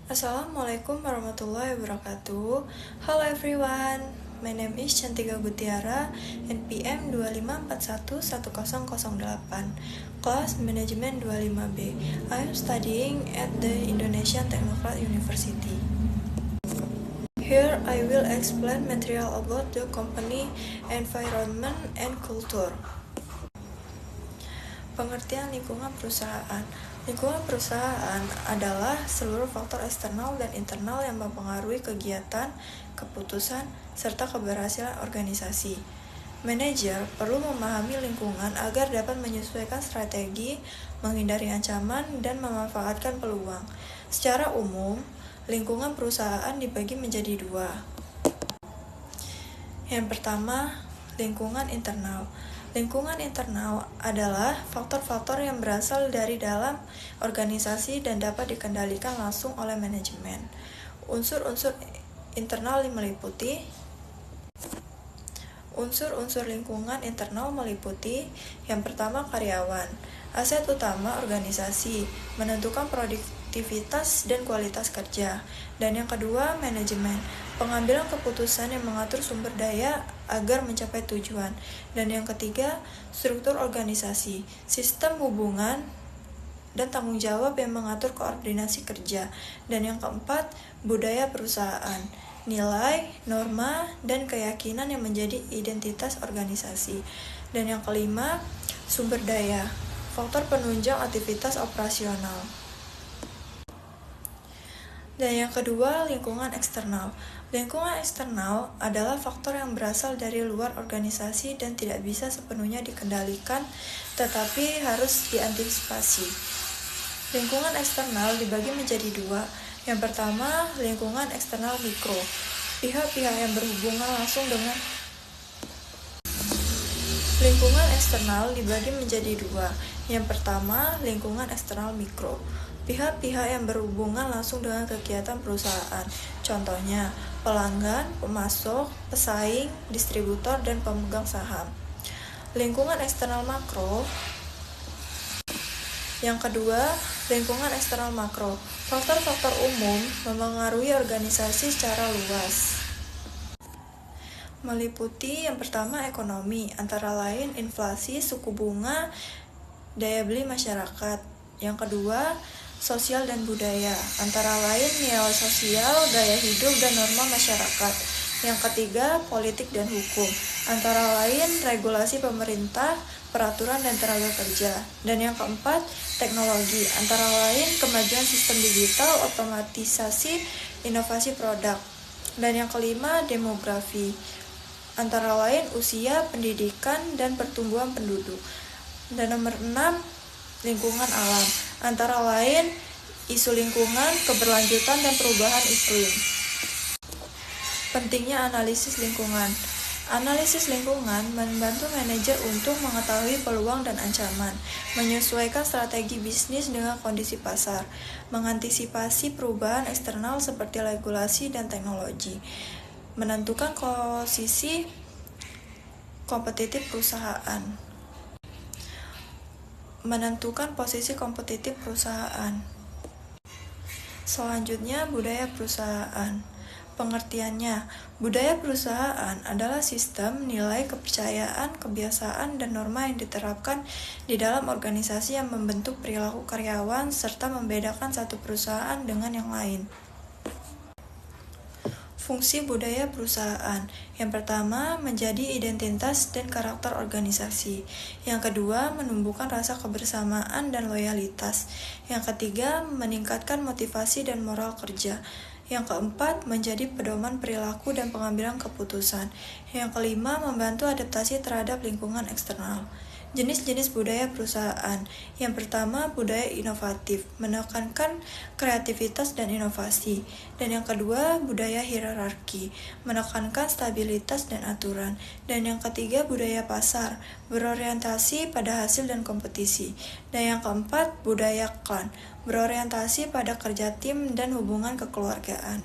Assalamualaikum warahmatullahi wabarakatuh. Hello everyone, my name is Cantika Gutiara, NPM 25411008, Kelas Manajemen 25B. I am studying at the Indonesian Technocrat University. Here I will explain material about the company, environment, and culture. Pengertian lingkungan perusahaan. Lingkungan perusahaan adalah seluruh faktor eksternal dan internal yang mempengaruhi kegiatan, keputusan, serta keberhasilan organisasi. Manajer perlu memahami lingkungan agar dapat menyesuaikan strategi, menghindari ancaman, dan memanfaatkan peluang. Secara umum, lingkungan perusahaan dibagi menjadi dua. Yang pertama, lingkungan internal. Lingkungan internal adalah faktor-faktor yang berasal dari dalam organisasi dan dapat dikendalikan langsung oleh manajemen. Unsur-unsur internal meliputi Unsur-unsur lingkungan internal meliputi yang pertama karyawan, aset utama organisasi, menentukan produktivitas dan kualitas kerja. Dan yang kedua manajemen, pengambilan keputusan yang mengatur sumber daya agar mencapai tujuan. Dan yang ketiga struktur organisasi, sistem hubungan dan tanggung jawab yang mengatur koordinasi kerja. Dan yang keempat budaya perusahaan, nilai, norma, dan keyakinan yang menjadi identitas organisasi. Dan yang kelima, sumber daya, faktor penunjang aktivitas operasional. Dan yang kedua, lingkungan eksternal. Lingkungan eksternal adalah faktor yang berasal dari luar organisasi dan tidak bisa sepenuhnya dikendalikan, tetapi harus diantisipasi. Lingkungan eksternal dibagi menjadi dua. Yang pertama, lingkungan eksternal mikro. Pihak-pihak yang berhubungan langsung dengan lingkungan eksternal dibagi menjadi dua. Yang pertama, lingkungan eksternal mikro. Pihak-pihak yang berhubungan langsung dengan kegiatan perusahaan. Contohnya, pelanggan, pemasok, pesaing, distributor, dan pemegang saham. Lingkungan eksternal makro. Yang kedua, lingkungan eksternal makro. Faktor-faktor umum memengaruhi organisasi secara luas. Meliputi yang pertama ekonomi, antara lain inflasi, suku bunga, daya beli masyarakat. Yang kedua, sosial dan budaya, antara lain nilai sosial, gaya hidup, dan norma masyarakat. Yang ketiga, politik dan hukum, antara lain regulasi pemerintah, peraturan dan tenaga kerja. Dan yang keempat, teknologi, antara lain kemajuan sistem digital, otomatisasi, inovasi produk. Dan yang kelima, demografi, antara lain usia, pendidikan, dan pertumbuhan penduduk. Dan nomor 6, lingkungan alam, antara lain isu lingkungan, keberlanjutan, dan perubahan iklim. Pentingnya analisis lingkungan. Analisis lingkungan membantu manajer untuk mengetahui peluang dan ancaman, menyesuaikan strategi bisnis dengan kondisi pasar, mengantisipasi perubahan eksternal seperti regulasi dan teknologi, menentukan posisi kompetitif perusahaan. Selanjutnya, budaya perusahaan. Pengertiannya, budaya perusahaan adalah sistem, nilai, kepercayaan, kebiasaan, dan norma yang diterapkan di dalam organisasi yang membentuk perilaku karyawan serta membedakan satu perusahaan dengan yang lain. Fungsi budaya perusahaan. Yang pertama, menjadi identitas dan karakter organisasi. Yang kedua, menumbuhkan rasa kebersamaan dan loyalitas. Yang ketiga, meningkatkan motivasi dan moral kerja. Yang keempat, menjadi pedoman perilaku dan pengambilan keputusan. Yang kelima, membantu adaptasi terhadap lingkungan eksternal. Jenis-jenis budaya perusahaan. Yang pertama, budaya inovatif, menekankan kreativitas dan inovasi. Dan yang kedua, budaya hierarki, menekankan stabilitas dan aturan. Dan yang ketiga, budaya pasar, berorientasi pada hasil dan kompetisi. Dan yang keempat, budaya klan, berorientasi pada kerja tim dan hubungan kekeluargaan.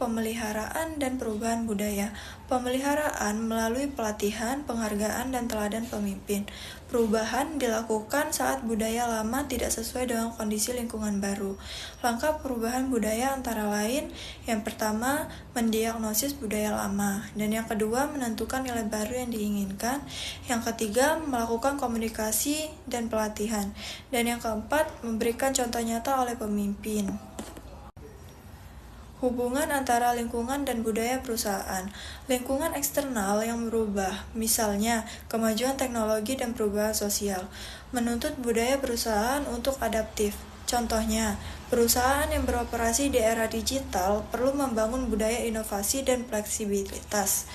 pemeliharaan dan perubahan budaya. Pemeliharaan melalui pelatihan, penghargaan, dan teladan pemimpin. Perubahan dilakukan saat budaya lama tidak sesuai dengan kondisi lingkungan baru. Langkah perubahan budaya antara lain, yang pertama, mendiagnosis budaya lama, dan yang kedua, menentukan nilai baru yang diinginkan. Yang ketiga, melakukan komunikasi dan pelatihan, dan yang keempat, memberikan contoh nyata oleh pemimpin. Hubungan antara lingkungan dan budaya perusahaan. Lingkungan eksternal yang berubah, misalnya kemajuan teknologi dan perubahan sosial, menuntut budaya perusahaan untuk adaptif. Contohnya, perusahaan yang beroperasi di era digital perlu membangun budaya inovasi dan fleksibilitas.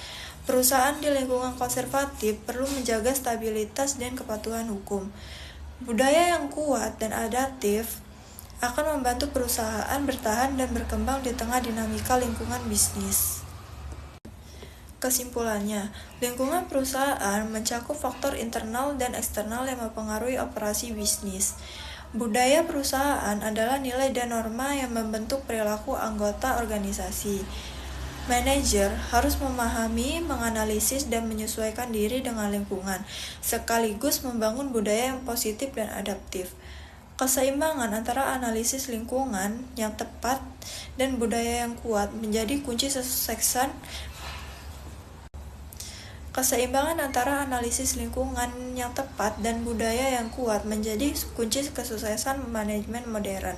Perusahaan di lingkungan konservatif perlu menjaga stabilitas dan kepatuhan hukum. Budaya yang kuat dan adaptif akan membantu perusahaan bertahan dan berkembang di tengah dinamika lingkungan bisnis. Kesimpulannya, lingkungan perusahaan mencakup faktor internal dan eksternal yang mempengaruhi operasi bisnis. Budaya perusahaan adalah nilai dan norma yang membentuk perilaku anggota organisasi. Manajer harus memahami, menganalisis, dan menyesuaikan diri dengan lingkungan, sekaligus membangun budaya yang positif dan adaptif. Keseimbangan antara analisis lingkungan yang tepat dan budaya yang kuat menjadi kunci kesuksesan. Keseimbangan antara analisis lingkungan yang tepat dan budaya yang kuat menjadi kunci kesuksesan manajemen modern.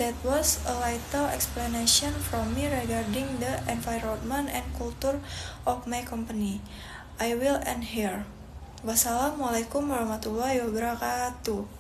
That was a little explanation from me regarding the environment and culture of my company. I will end here. Wassalamualaikum warahmatullahi wabarakatuh.